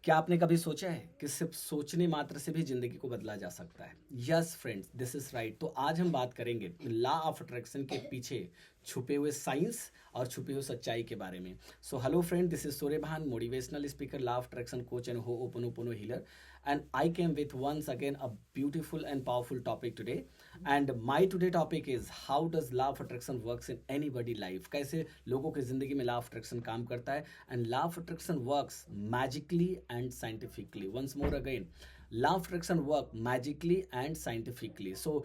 क्या आपने कभी सोचा है कि सिर्फ सोचने मात्र से भी जिंदगी को बदला जा सकता है? Yes friends, this is right. तो आज हम बात करेंगे लॉ ऑफ अट्रैक्शन के पीछे छुपे हुए साइंस और छुपे हुए सच्चाई के बारे में। So hello friend, this is Suryabhan, motivational speaker, law of attraction coach and ho'oponopono healer, and I came with once again a beautiful and powerful topic today. And my today topic is how does law of attraction works in anybody life? कैसे लोगों की जिंदगी में law of attraction काम करता है, and law of attraction works magically and scientifically. Once more again, law of attraction work magically and scientifically. So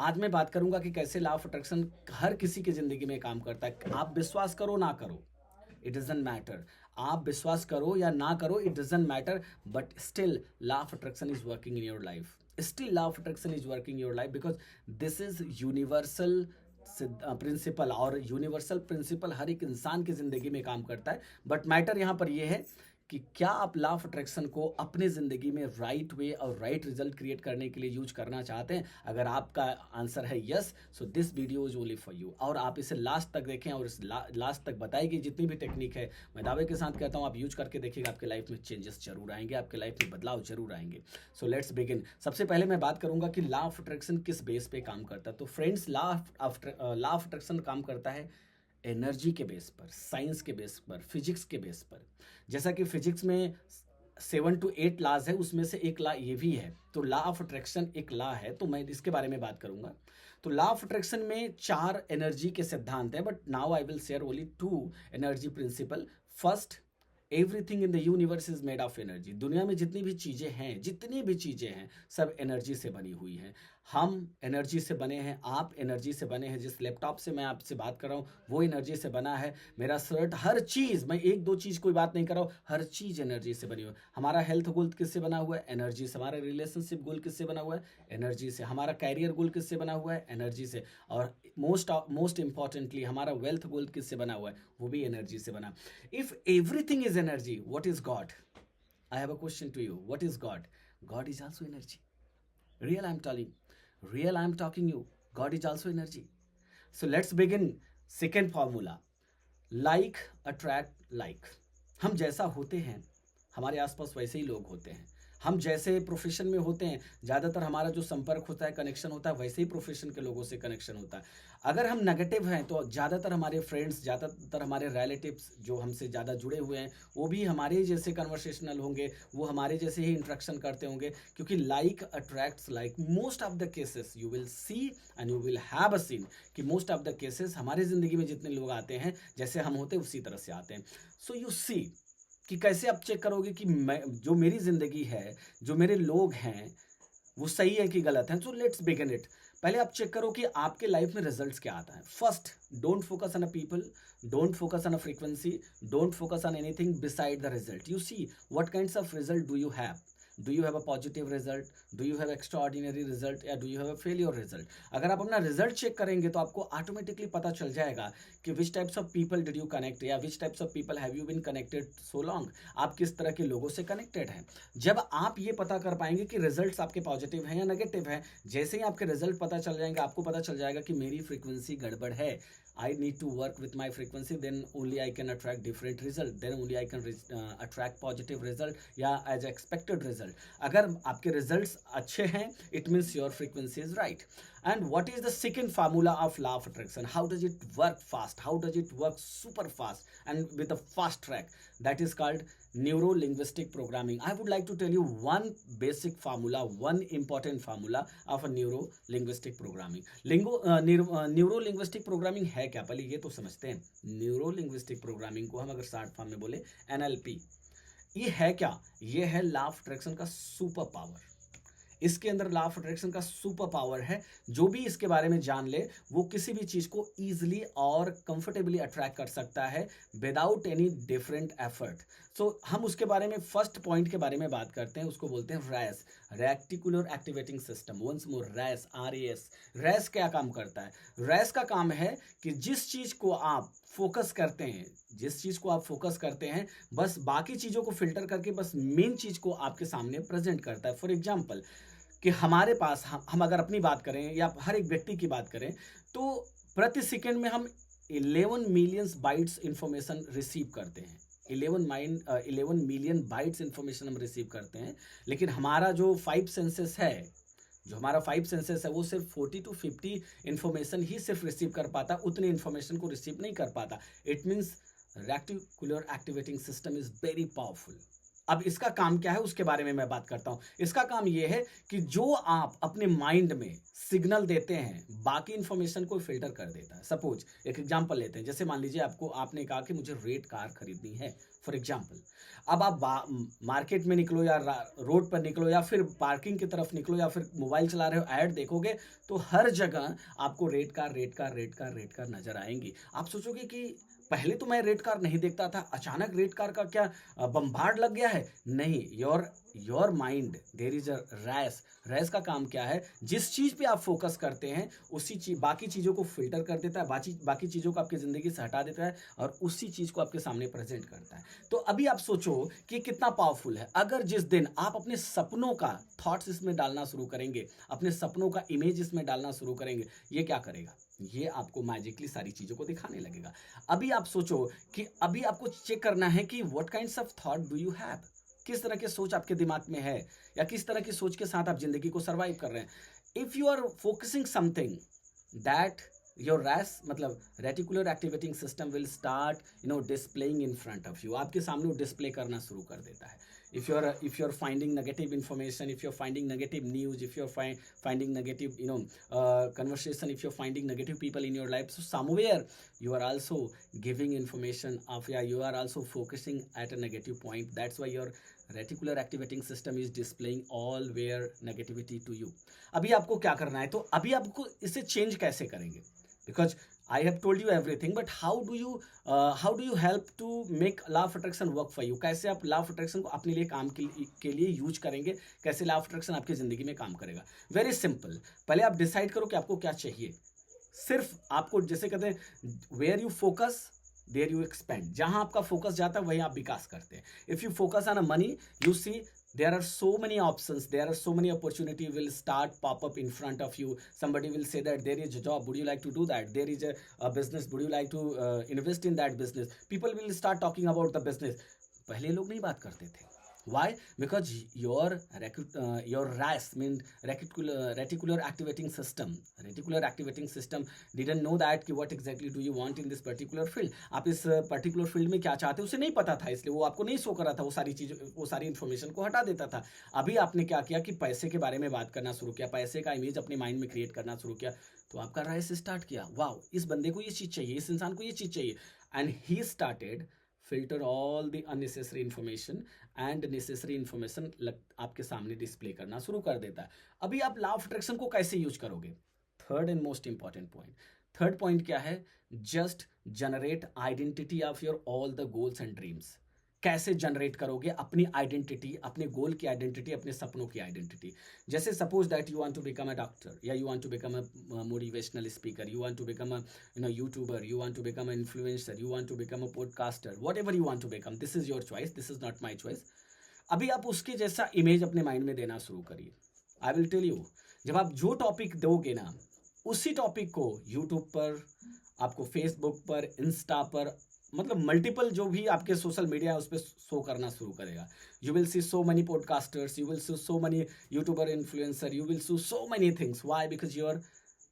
आज मैं बात करूंगा कि कैसे लॉ ऑफ अट्रैक्शन हर किसी की जिंदगी में काम करता है। आप विश्वास करो ना करो, इट डजेंट मैटर। आप विश्वास करो या ना करो, it doesn't matter, but still law of attraction is working in your life. Still law of attraction is working in your life because this is universal principle, और यूनिवर्सल प्रिंसिपल हर एक इंसान की जिंदगी में काम करता है। बट मैटर यहाँ पर यह है कि क्या आप लॉ ऑफ अट्रैक्शन को अपने ज़िंदगी में राइट वे और राइट रिजल्ट क्रिएट करने के लिए यूज करना चाहते हैं। अगर आपका आंसर है yes, so this video is only for you. और आप इसे लास्ट तक देखें, और इस लास्ट तक बताएगी जितनी भी टेक्निक है, मैं दावे के साथ कहता हूँ आप यूज करके देखिएगा, आपके लाइफ में चेंजेस जरूर आएंगे, आपके लाइफ में बदलाव जरूर आएंगे। So let's begin. सबसे पहले मैं बात करूंगा कि लॉ ऑफ अट्रैक्शन किस बेस पे काम करता है। तो फ्रेंड्स, लॉ ऑफ अट्रैक्शन काम करता है एनर्जी के बेस पर, साइंस के बेस पर, फिजिक्स के बेस पर। जैसा कि फिजिक्स में 7 to 8 लॉज है, उसमें से एक लॉ ये भी है। तो लॉ ऑफ अट्रैक्शन एक लॉ है, तो मैं इसके बारे में बात करूंगा। तो लॉ ऑफ अट्रैक्शन में 4 एनर्जी के सिद्धांत हैं, but now I will share only 2 energy principal. First, everything in the universe is made of energy. दुनिया में जितनी भी चीज़ें हैं, जितनी भी चीज़ें हैं, सब एनर्जी से बनी हुई हैं। हम एनर्जी से बने हैं, आप एनर्जी से बने हैं। जिस लैपटॉप से मैं आपसे बात कर रहा हूँ वो एनर्जी से बना है। मेरा शर्ट, हर चीज़, मैं एक दो चीज़ कोई बात नहीं कर रहा हूँ, हर चीज़ एनर्जी से बनी हुई है। हमारा हेल्थ गोल किससे बना हुआ है? एनर्जी से। हमारा रिलेशनशिप गोल किससे बना हुआ है? एनर्जी से। हमारा कैरियर गोल किससे बना हुआ है? एनर्जी से। और मोस्ट इंपॉर्टेंटली हमारा वेल्थ गोल किससे बना हुआ है? वो भी एनर्जी से बना। If everything is energy, what is God? I have a question to you. What is God? God is also energy. Real, I'm telling. Real, I'm talking you. God is also energy. So let's begin. Second formula. Like attract like. हम जैसा होते हैं, हमारे आसपास वैसे ही लोग होते हैं। हम जैसे प्रोफेशन में होते हैं, ज़्यादातर हमारा जो संपर्क होता है, कनेक्शन होता है, वैसे ही प्रोफेशन के लोगों से कनेक्शन होता है। अगर हम नेगेटिव हैं तो ज़्यादातर हमारे फ्रेंड्स, ज़्यादातर हमारे रिलेटिव्स जो हमसे ज़्यादा जुड़े हुए हैं, वो भी हमारे ही जैसे कन्वर्सेशनल होंगे, वो हमारे जैसे ही इंट्रैक्शन करते होंगे। क्योंकि like attracts like. Most of the cases you will see and you will have a seen कि मोस्ट ऑफ द केसेस हमारी ज़िंदगी में जितने लोग आते हैं, जैसे हम होते हैं उसी तरह से आते हैं। सो यू सी कि कैसे आप चेक करोगे कि मैं, जो मेरी ज़िंदगी है, जो मेरे लोग हैं, वो सही है कि गलत है। So let's begin it. पहले आप चेक करो कि आपके लाइफ में रिजल्ट्स क्या आता है। First, don't focus on a people, don't focus on a frequency, don't focus on anything beside the result. You see what kinds of result do you have. Do you have a positive result, do you have extraordinary result, या do you have a failure result. अगर आप अपना result check करेंगे तो आपको automatically पता चल जाएगा कि which types of people did you connect, या which types of people have you been connected so long. आप किस तरह के लोगों से कनेक्टेड हैं। जब आप ये पता कर पाएंगे कि रिजल्ट्स आपके पॉजिटिव हैं या नेगेटिव हैं, जैसे ही आपके रिजल्ट पता चल जाएंगे, आपको पता चल जाएगा कि मेरी फ्रीक्वेंसी गड़बड़ है। I need to work with my frequency, then only I can attract different result, then only I can attract positive result या as expected result. अगर आपके results अच्छे हैं, it means your frequency is right. And what is the second formula of law of attraction? How does it work fast? How does it work super fast and with a fast track? That is called neuro-linguistic programming. I would like to tell you one basic formula, one important formula of a neuro-linguistic programming. Neuro-linguistic programming है क्या? पहले ये तो समझते हैं। Neuro linguistic programming को हम अगर शॉर्ट फॉर्म में बोले NLP, ये है क्या? ये है लॉ ऑफ अट्रैक्शन का सुपर पावर। इसके अंदर लॉ ऑफ अट्रैक्शन का सुपर पावर है। जो भी इसके बारे में जान ले, वो किसी भी चीज को इजीली और कंफर्टेबली अट्रैक्ट कर सकता है विदाउट एनी डिफरेंट एफर्ट। सो हम उसके बारे में फर्स्ट पॉइंट के बारे में बात करते हैं, उसको बोलते हैं RAS, reticular activating system. Once more, RAS, RAS। RAS क्या काम करता है? रैस का काम है कि जिस चीज को आप फोकस करते हैं, जिस चीज को आप फोकस करते हैं, बस बाकी चीजों को फिल्टर करके बस मेन चीज को आपके सामने प्रेजेंट करता है। फॉर एग्जाम्पल, कि हमारे पास, हम अगर अपनी बात करें या हर एक व्यक्ति की बात करें, तो प्रति सेकंड में हम 11 मिलियन बाइट्स इंफॉर्मेशन रिसीव करते हैं। 11 मिलियन बाइट्स इंफॉर्मेशन हम रिसीव करते हैं, लेकिन हमारा जो 5 सेंसेस है, वो सिर्फ 40 to 50 इंफॉर्मेशन ही सिर्फ रिसीव कर पाता, उतनी इंफॉर्मेशन को रिसीव नहीं कर पाता। It means reticular activating system is very powerful. अब इसका काम क्या है उसके बारे में मैं बात करता हूं। इसका काम यह है कि जो आप अपने माइंड में सिग्नल देते हैं, बाकी इंफॉर्मेशन को फिल्टर कर देता है। सपोज एक एग्जांपल लेते हैं, जैसे मान लीजिए आपने कहा कि मुझे रेड कार खरीदनी है फॉर एग्जांपल। अब आप मार्केट में निकलो या रोड पर निकलो या फिर पार्किंग की तरफ निकलो या फिर मोबाइल चला रहे हो, ऐड देखोगे तो हर जगह आपको रेड कार नजर आएंगी। आप सोचोगे कि पहले तो मैं रेड कार नहीं देखता था, अचानक रेड कार का क्या बम्बार्ड लग गया है? नहीं, your mind there is a rash का काम क्या है? जिस चीज पे आप फोकस करते हैं उसी चीज, बाकी चीजों को फिल्टर कर देता है, बाकी चीजों को आपकी जिंदगी से हटा देता है और उसी चीज को आपके सामने प्रेजेंट करता है। तो अभी आप सोचो कि कितना पावरफुल है। अगर जिस दिन आप अपने सपनों का थॉट्स इसमें डालना शुरू करेंगे, अपने सपनों का इमेज इसमें डालना शुरू करेंगे, ये क्या करेगा? ये आपको मैजिकली सारी चीजों को दिखाने लगेगा। अभी आप सोचो कि अभी आपको चेक करना है कि what kinds of thought do you have, किस तरह के सोच आपके दिमाग में है या किस तरह की सोच के साथ आप जिंदगी को सर्वाइव कर रहे हैं। If you are focusing something that your RAS मतलब reticular activating system will start displaying in front of you, आपके सामने वो डिस्प्ले करना शुरू कर देता है। if you're finding negative information, if you're finding negative news, if you're finding negative conversation, if you're finding negative people in your life, so somewhere you are also giving information of, yeah, you are also focusing at a negative point. That's why your reticular activating system is displaying all where negativity to you. अभी आपको क्या करना है? तो अभी आपको इसे change कैसे करेंगे? Because I have told you everything, but how do you help to make law of attraction work for you? कैसे आप law of attraction को अपने लिए काम के लिए यूज करेंगे? कैसे law of attraction आपकी जिंदगी में काम करेगा? Very simple. पहले आप डिसाइड करो कि आपको क्या चाहिए। सिर्फ आपको, जैसे कहते हैं, where you focus there you expand. जहां आपका फोकस जाता है वहीं आप विकास करते हैं। If you focus on a money, you see there are so many options, there are so many opportunity will start pop up in front of you. Somebody will say that there is a job, would you like to do that? There is a business, would you like to invest in that business? People will start talking about the business. पहले लोग नहीं बात करते थे। Why? Because your RAS means reticular activating system didn't know that कि what exactly do you want in this particular field. आप इस particular field में क्या चाहते हो उसे नहीं पता था, इसलिए वो आपको नहीं शो कर रहा था, वो सारी इंफॉर्मेशन को हटा देता था। अभी आपने क्या किया कि पैसे के बारे में बात करना शुरू किया, पैसे का इमेज अपने माइंड में क्रिएट करना शुरू किया, तो आपका राइस स्टार्ट किया। वाओ, इस बंदे को ये चीज़ चाहिए, इस इंसान को ये चीज़ चाहिए, and he started filter all the unnecessary information and necessary information आपके सामने डिस्प्ले करना शुरू कर देता है। अभी आप लॉ ऑफ अट्रैक्शन को कैसे यूज करोगे? Third and most important point. Third point क्या है? Just generate identity of your all the goals and dreams. कैसे जनरेट करोगे अपनी आइडेंटिटी, अपने गोल की आइडेंटिटी, अपने सपनों की आइडेंटिटी? जैसे suppose that you want to become a doctor, या you want to become a motivational speaker, you want to become a youtuber, you want to become a influencer, you want to become a podcaster, whatever you want to become, this is your choice, this is not my choice. अभी आप उसके जैसा image अपने mind में देना शुरू करिए। I will tell you, जब आप जो टॉपिक दोगे ना, उसी टॉपिक को यूट्यूब पर, आपको फेसबुक पर, इंस्टा पर, मतलब मल्टीपल जो भी आपके सोशल मीडिया है उस पर शो करना शुरू करेगा। You will C so money podcasters, you will C so money YouTuber, influencer, you will C so money things. Why? Because your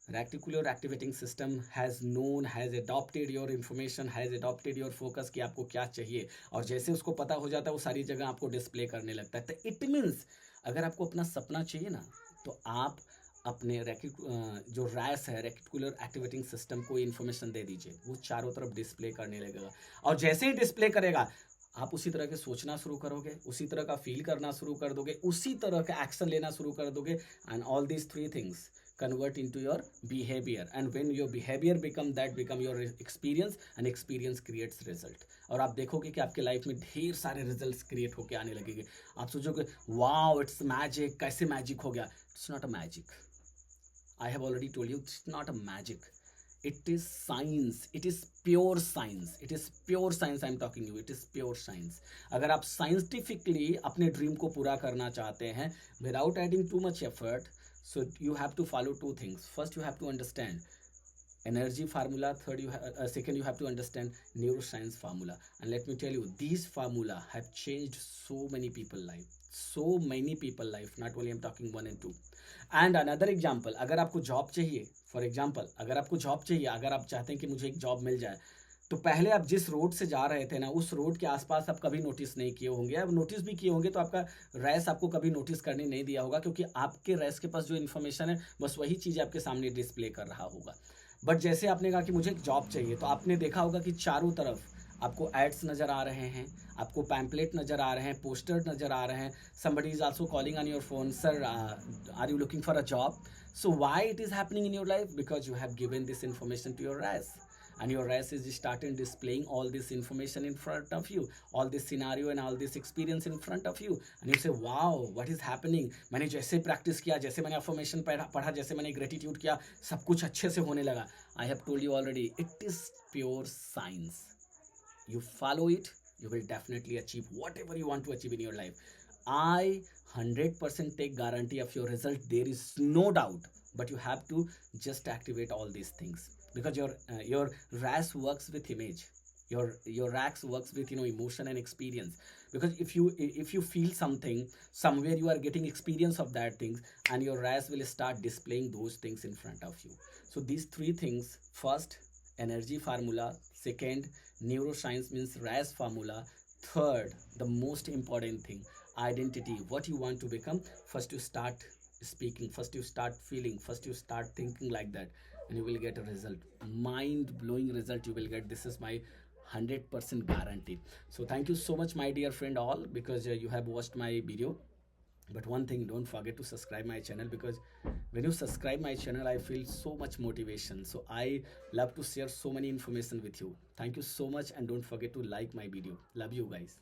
reticular activating system has adopted your information, has adopted your focus कि आपको क्या चाहिए, और जैसे उसको पता हो जाता है वो सारी जगह आपको डिस्प्ले करने लगता है। तो इट मीन्स अगर आपको अपना सपना चाहिए ना, तो आप अपने जो रैस है, रेटिकुलर एक्टिवेटिंग सिस्टम को इन्फॉर्मेशन दे दीजिए, वो चारों तरफ डिस्प्ले करने लगेगा। और जैसे ही डिस्प्ले करेगा, आप उसी तरह के सोचना शुरू करोगे, उसी तरह का फील करना शुरू कर दोगे, उसी तरह का एक्शन लेना शुरू कर दोगे, and all these three things convert into your behavior, and when your behavior become your experience, and experience creates result। और आप देखोगे कि आपके लाइफ में ढेर सारे रिजल्ट्स क्रिएट होके आने लगेंगे। आप सोचोगे वाओ इट्स मैजिक, कैसे मैजिक हो गया? It's not a magic. I have already told you it's not a magic. It is science. It is pure science. It is pure science I'm talking to you. It is pure science. अगर आप scientifically अपने dream को पूरा करना चाहते हैं without adding too much effort, so you have to follow two things. First, you have to understand energy formula. Third, second, you have to understand neuroscience formula. And let me tell you, these formula have changed so many people life, so many people life, not only I'm talking one and two. And another example, अगर आपको job चाहिए, for example अगर आपको job चाहिए, अगर आप चाहते हैं कि मुझे एक जॉब मिल जाए, तो पहले आप जिस रोड से जा रहे थे ना, उस रोड के आसपास आप कभी नोटिस नहीं किए होंगे, अब नोटिस भी किए होंगे तो आपका रैस आपको कभी नोटिस करने नहीं दिया होगा, क्योंकि आपके रैस के पास जो इन्फॉर्मेशन है बस वही चीज़ आपके सामने डिस्प्ले कर रहा होगा। बट जैसे आपने कहा कि मुझे एक जॉब चाहिए, तो आपने देखा होगा कि चारों तरफ आपको एड्स नज़र आ रहे हैं, आपको पैम्पलेट नज़र आ रहे हैं, पोस्टर नज़र आ रहे हैं, somebody is also calling on your phone, sir, are you looking for a job? So why it is happening in your life? Because you have given this information to your RAS, and your RAS is starting displaying all this information in front of you, all this scenario and all this experience in front of you, and you say, wow, what is happening? मैंने जैसे practice किया, जैसे मैंने affirmation पढ़ा, जैसे मैंने gratitude किया, सब कुछ अच्छे से होने लगा। I have told you already, it is pure science. You follow it, you will definitely achieve whatever you want to achieve in your life. I 100% take guarantee of your result, there is no doubt, but you have to just activate all these things, because your RAS works with image, your RAS works with emotion and experience. Because if you feel something somewhere, you are getting experience of that things, and your RAS will start displaying those things in front of you. So these three things: first, energy formula; second, neuroscience means RAS formula; third, the most important thing, identity, what you want to become. First you start speaking, first you start feeling, first you start thinking like that, and you will get a result, mind blowing result you will get. This is my 100% guarantee. So thank you so much, my dear friend, all, because you have watched my video. But one thing, don't forget to subscribe my channel, because when you subscribe my channel, I feel so much motivation. So I love to share so many information with you. Thank you so much, and don't forget to like my video. Love you guys.